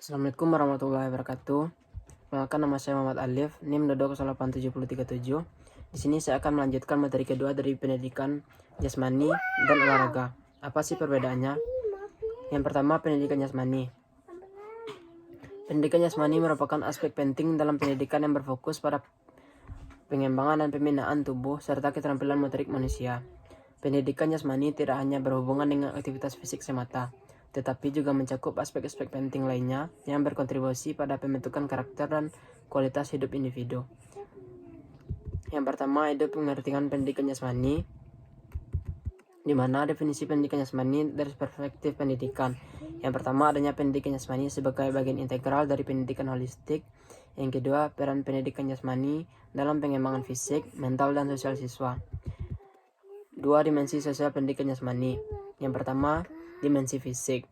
Assalamualaikum warahmatullahi wabarakatuh. Perkenalkan, nama saya Muhammad Alif, NIM Dodo087037. Di sini saya akan melanjutkan materi kedua dari pendidikan jasmani dan olahraga. Apa sih perbedaannya? Yang pertama, pendidikan jasmani. Pendidikan jasmani merupakan aspek penting dalam pendidikan yang berfokus pada pengembangan dan pembinaan tubuh serta keterampilan motorik manusia. Pendidikan jasmani tidak hanya berhubungan dengan aktivitas fisik semata, tetapi juga mencakup aspek-aspek penting lainnya yang berkontribusi pada pembentukan karakter dan kualitas hidup individu. Yang pertama, itu pengertian pendidikan jasmani, di mana definisi pendidikan jasmani dari perspektif pendidikan. Yang pertama, adanya pendidikan jasmani sebagai bagian integral dari pendidikan holistik. Yang kedua, peran pendidikan jasmani dalam pengembangan fisik, mental, dan sosial siswa. Dua dimensi sosial pendidikan jasmani. Yang pertama, dimensi fisik,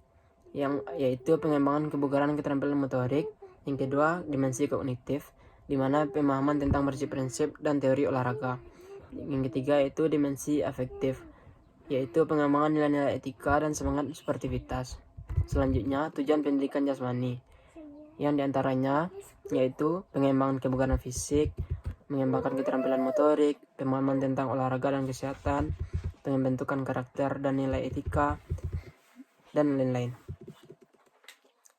yaitu pengembangan kebugaran keterampilan motorik. Yang kedua, dimensi kognitif, di mana pemahaman tentang prinsip-prinsip dan teori olahraga. Yang ketiga, itu dimensi afektif, yaitu pengembangan nilai-nilai etika dan semangat sportivitas. Selanjutnya, tujuan pendidikan jasmani, yang diantaranya yaitu pengembangan kebugaran fisik, mengembangkan keterampilan motorik, pemahaman tentang olahraga dan kesehatan, pembentukan karakter dan nilai etika, dan lain-lain.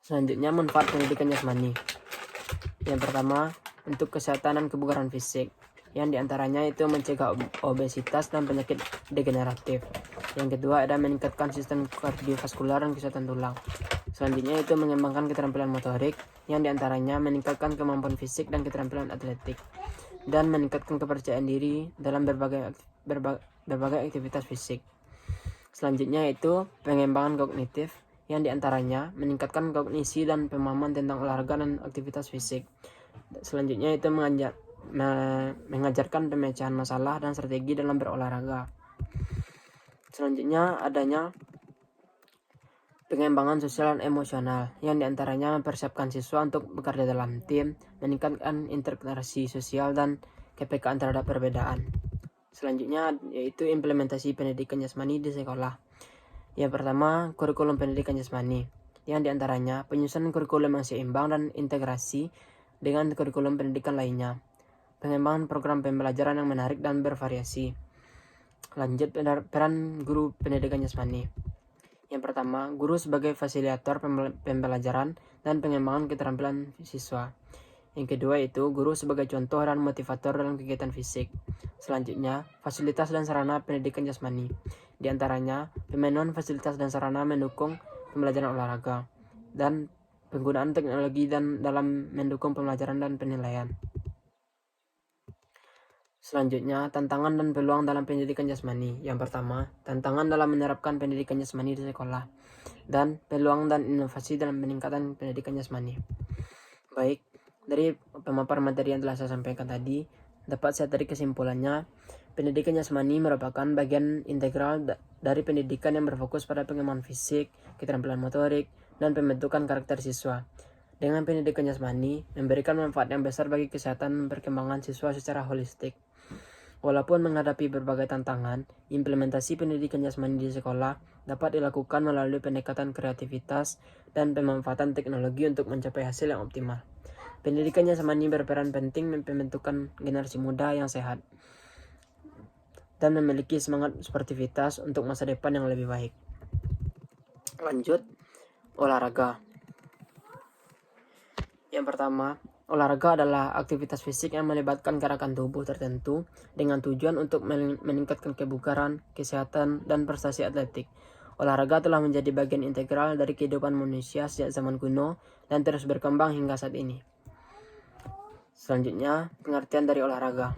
Selanjutnya, manfaat pendidikan jasmani. Yang pertama, untuk kesehatan dan kebugaran fisik, yang diantaranya itu mencegah obesitas dan penyakit degeneratif. Yang kedua, ada meningkatkan sistem kardiovaskular dan kesehatan tulang. Selanjutnya, itu mengembangkan keterampilan motorik, yang diantaranya meningkatkan kemampuan fisik dan keterampilan atletik, dan meningkatkan kepercayaan diri dalam berbagai aktivitas fisik. Selanjutnya, itu pengembangan kognitif, yang diantaranya meningkatkan kognisi dan pemahaman tentang olahraga dan aktivitas fisik. Selanjutnya, itu mengajarkan pemecahan masalah dan strategi dalam berolahraga. Selanjutnya, adanya pengembangan sosial dan emosional, yang diantaranya mempersiapkan siswa untuk bekerja dalam tim, meningkatkan interaksi sosial dan kepekaan terhadap perbedaan. Selanjutnya, yaitu implementasi pendidikan jasmani di sekolah. Yang pertama, kurikulum pendidikan jasmani, yang diantaranya penyusunan kurikulum yang seimbang dan integrasi dengan kurikulum pendidikan lainnya. Pengembangan program pembelajaran yang menarik dan bervariasi. Lanjut, peran guru pendidikan jasmani. Yang pertama, guru sebagai fasilitator pembelajaran dan pengembangan keterampilan siswa. Yang kedua, itu guru sebagai contoh dan motivator dalam kegiatan fisik. Selanjutnya, fasilitas dan sarana pendidikan jasmani. Di antaranya, pemenuhan fasilitas dan sarana mendukung pembelajaran olahraga, dan penggunaan teknologi dan dalam mendukung pembelajaran dan penilaian. Selanjutnya, tantangan dan peluang dalam pendidikan jasmani. Yang pertama, tantangan dalam menerapkan pendidikan jasmani di sekolah, dan peluang dan inovasi dalam peningkatan pendidikan jasmani. Baik, dari pemaparan materi yang telah saya sampaikan tadi, dapat saya tarik kesimpulannya, pendidikan jasmani merupakan bagian integral dari pendidikan yang berfokus pada pengembangan fisik, keterampilan motorik, dan pembentukan karakter siswa. Dengan pendidikan jasmani, memberikan manfaat yang besar bagi kesehatan dan perkembangan siswa secara holistik. Walaupun menghadapi berbagai tantangan, implementasi pendidikan jasmani di sekolah dapat dilakukan melalui pendekatan kreativitas dan pemanfaatan teknologi untuk mencapai hasil yang optimal. Pendidikan jasmani berperan penting pembentukan generasi muda yang sehat dan memiliki semangat sportivitas untuk masa depan yang lebih baik. Lanjut, olahraga. Yang pertama, olahraga adalah aktivitas fisik yang melibatkan gerakan tubuh tertentu dengan tujuan untuk meningkatkan kebugaran, kesehatan, dan prestasi atletik. Olahraga telah menjadi bagian integral dari kehidupan manusia sejak zaman kuno dan terus berkembang hingga saat ini. Selanjutnya, pengertian dari olahraga.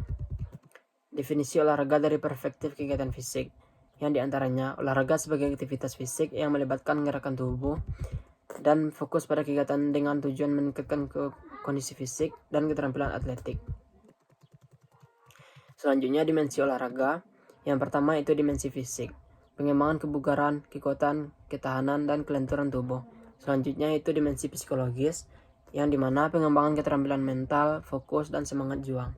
Definisi olahraga dari perspektif kegiatan fisik, yang diantaranya olahraga sebagai aktivitas fisik yang melibatkan gerakan tubuh dan fokus pada kegiatan dengan tujuan meningkatkan kondisi fisik dan keterampilan atletik. Selanjutnya, dimensi olahraga. Yang pertama, itu dimensi fisik, pengembangan kebugaran, kekuatan, ketahanan, dan kelenturan tubuh. Selanjutnya, itu dimensi psikologis, yang dimana pengembangan keterampilan mental, fokus, dan semangat juang.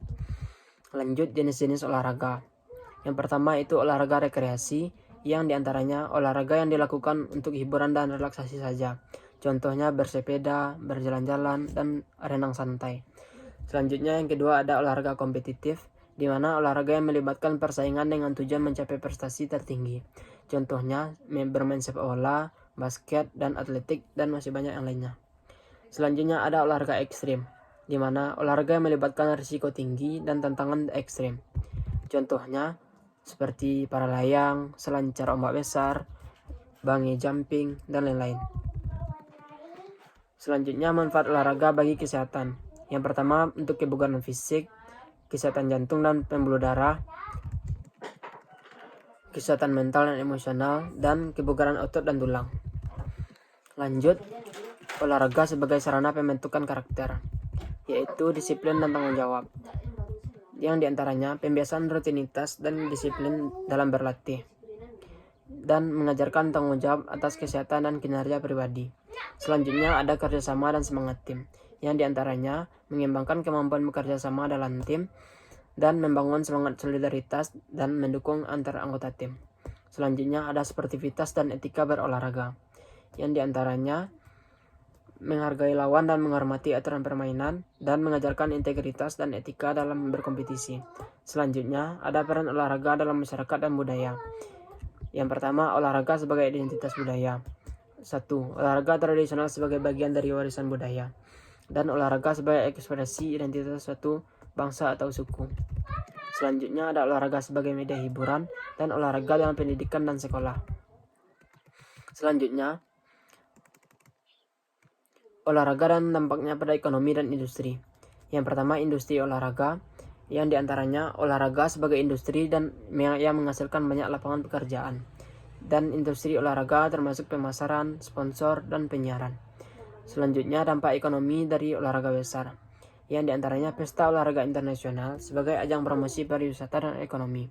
Lanjut, jenis-jenis olahraga. Yang pertama, itu olahraga rekreasi, yang diantaranya olahraga yang dilakukan untuk hiburan dan relaksasi saja. Contohnya bersepeda, berjalan-jalan, dan renang santai. Selanjutnya yang kedua ada olahraga kompetitif, di mana olahraga yang melibatkan persaingan dengan tujuan mencapai prestasi tertinggi. Contohnya bermain sepak bola, basket, dan atletik, dan masih banyak yang lainnya. Selanjutnya ada olahraga ekstrim, di mana olahraga yang melibatkan risiko tinggi dan tantangan ekstrim. Contohnya seperti para layang, selancar ombak besar, bungee jumping, dan lain-lain. Selanjutnya manfaat olahraga bagi kesehatan. Yang pertama untuk kebugaran fisik, kesehatan jantung dan pembuluh darah, kesehatan mental dan emosional, dan kebugaran otot dan tulang. Lanjut, olahraga sebagai sarana pembentukan karakter, yaitu disiplin dan tanggung jawab. Yang diantaranya pembiasaan rutinitas dan disiplin dalam berlatih, dan mengajarkan tanggung jawab atas kesehatan dan kinerja pribadi. Selanjutnya ada kerjasama dan semangat tim, yang diantaranya mengembangkan kemampuan bekerja sama dalam tim dan membangun semangat solidaritas dan mendukung antar anggota tim. Selanjutnya ada sportivitas dan etika berolahraga, yang diantaranya menghargai lawan dan menghormati aturan permainan dan mengajarkan integritas dan etika dalam berkompetisi. Selanjutnya ada peran olahraga dalam masyarakat dan budaya. Yang pertama, olahraga sebagai identitas budaya. 1. Olahraga tradisional sebagai bagian dari warisan budaya, dan olahraga sebagai ekspresi identitas suatu bangsa atau suku. Selanjutnya ada olahraga sebagai media hiburan dan olahraga dalam pendidikan dan sekolah. Selanjutnya, olahraga dan dampaknya pada ekonomi dan industri. Yang pertama, industri olahraga, yang diantaranya olahraga sebagai industri dan yang menghasilkan banyak lapangan pekerjaan. Dan industri olahraga termasuk pemasaran, sponsor, dan penyiaran. Selanjutnya dampak ekonomi dari olahraga besar, yang diantaranya pesta olahraga internasional sebagai ajang promosi pariwisata dan ekonomi.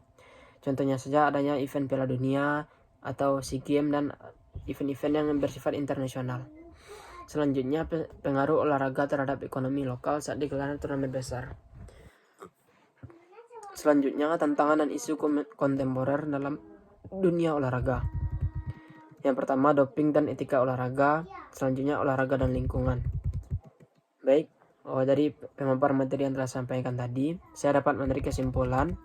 Contohnya saja adanya event Piala Dunia atau SEA Games dan event-event yang bersifat internasional. Selanjutnya pengaruh olahraga terhadap ekonomi lokal saat digelar turnamen besar. Selanjutnya tantangan dan isu kontemporer dalam dunia olahraga. Yang pertama doping dan etika olahraga, selanjutnya olahraga dan lingkungan. Baik, dari pemaparan materi yang telah sampaikan tadi, saya dapat menarik kesimpulan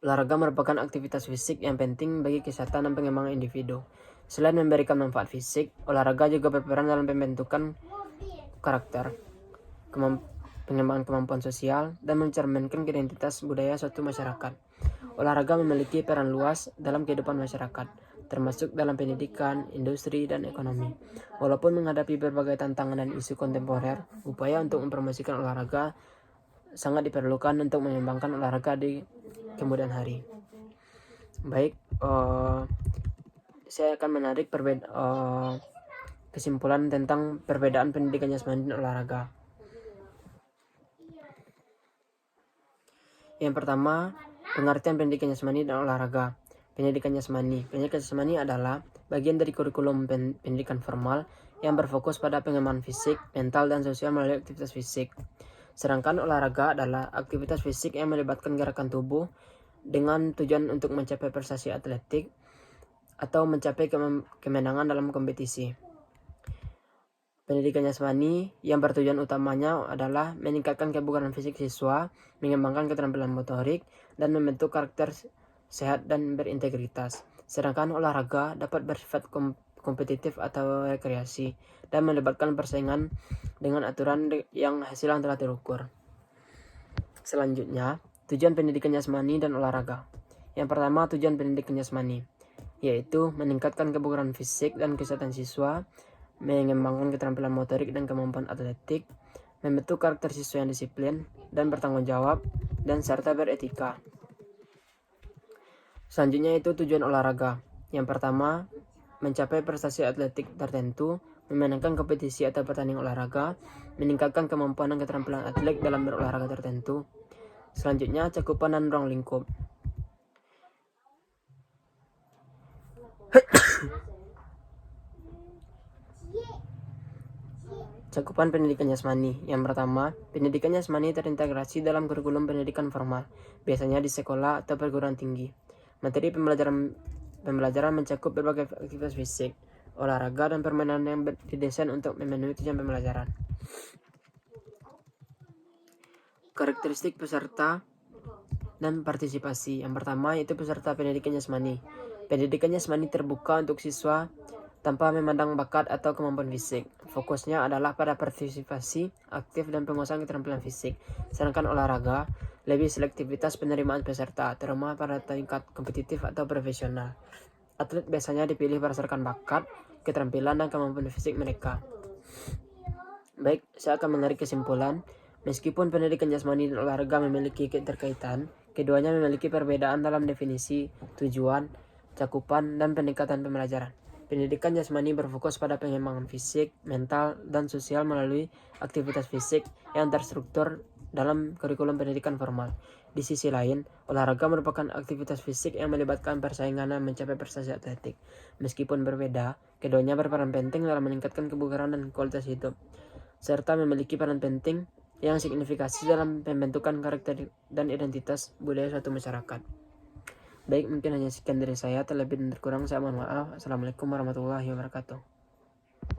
olahraga merupakan aktivitas fisik yang penting bagi kesehatan dan pengembangan individu. Selain memberikan manfaat fisik, olahraga juga berperan dalam pembentukan karakter, pengembangan kemampuan sosial, dan mencerminkan identitas budaya suatu masyarakat. Olahraga memiliki peran luas dalam kehidupan masyarakat, termasuk dalam pendidikan, industri, dan ekonomi. Walaupun menghadapi berbagai tantangan dan isu kontemporer, upaya untuk mempromosikan olahraga sangat diperlukan untuk mengembangkan olahraga di kemudian hari. Baik, saya akan menarik kesimpulan tentang perbedaan pendidikan jasmani dan olahraga. Yang pertama, pengertian pendidikan jasmani dan olahraga. Pendidikan jasmani adalah bagian dari kurikulum pendidikan formal yang berfokus pada pengembangan fisik, mental, dan sosial melalui aktivitas fisik. Sedangkan olahraga adalah aktivitas fisik yang melibatkan gerakan tubuh dengan tujuan untuk mencapai prestasi atletik atau mencapai kemenangan dalam kompetisi. Pendidikan jasmani yang bertujuan utamanya adalah meningkatkan kebugaran fisik siswa, mengembangkan keterampilan motorik, dan membentuk karakter sehat dan berintegritas. Sedangkan olahraga dapat bersifat kompetitif atau rekreasi dan melibatkan persaingan dengan aturan yang hasil yang telah terukur. Selanjutnya, tujuan pendidikan jasmani dan olahraga. Yang pertama, tujuan pendidikan jasmani, yaitu meningkatkan kebugaran fisik dan kesehatan siswa, mengembangkan keterampilan motorik dan kemampuan atletik, membentuk karakter siswa yang disiplin dan bertanggung jawab, dan serta beretika. Selanjutnya itu tujuan olahraga. Yang pertama, mencapai prestasi atletik tertentu, memenangkan kompetisi atau pertandingan olahraga, meningkatkan kemampuan dan keterampilan atlet dalam berolahraga tertentu. Selanjutnya, cakupan dan ruang lingkup. Cakupan pendidikan jasmani. Yang pertama, pendidikan jasmani terintegrasi dalam kurikulum pendidikan formal, biasanya di sekolah atau perguruan tinggi. Materi pembelajaran mencakup berbagai aktivitas fisik, olahraga, dan permainan yang didesain untuk memenuhi tujuan pembelajaran. Karakteristik peserta dan partisipasi. Yang pertama yaitu peserta pendidikan jasmani. Pendidikan jasmani terbuka untuk siswa tanpa memandang bakat atau kemampuan fisik. Fokusnya adalah pada partisipasi aktif dan penguasaan keterampilan fisik. Sedangkan olahraga lebih selektivitas penerimaan peserta, terutama pada tingkat kompetitif atau profesional. Atlet biasanya dipilih berdasarkan bakat, keterampilan, dan kemampuan fisik mereka. Baik, saya akan menarik kesimpulan. Meskipun pendidikan jasmani dan olahraga memiliki keterkaitan, keduanya memiliki perbedaan dalam definisi, tujuan, cakupan, dan pendekatan pembelajaran. Pendidikan jasmani berfokus pada pengembangan fisik, mental, dan sosial melalui aktivitas fisik yang terstruktur dalam kurikulum pendidikan formal. Di sisi lain, olahraga merupakan aktivitas fisik yang melibatkan persaingan dan mencapai prestasi atletik. Meskipun berbeda, keduanya berperan penting dalam meningkatkan kebugaran dan kualitas hidup, serta memiliki peran penting yang signifikasi dalam pembentukan karakter dan identitas budaya suatu masyarakat. Baik, mungkin hanya sekian dari saya. Terlebih dan terkurang saya mohon maaf. Assalamualaikum warahmatullahi wabarakatuh.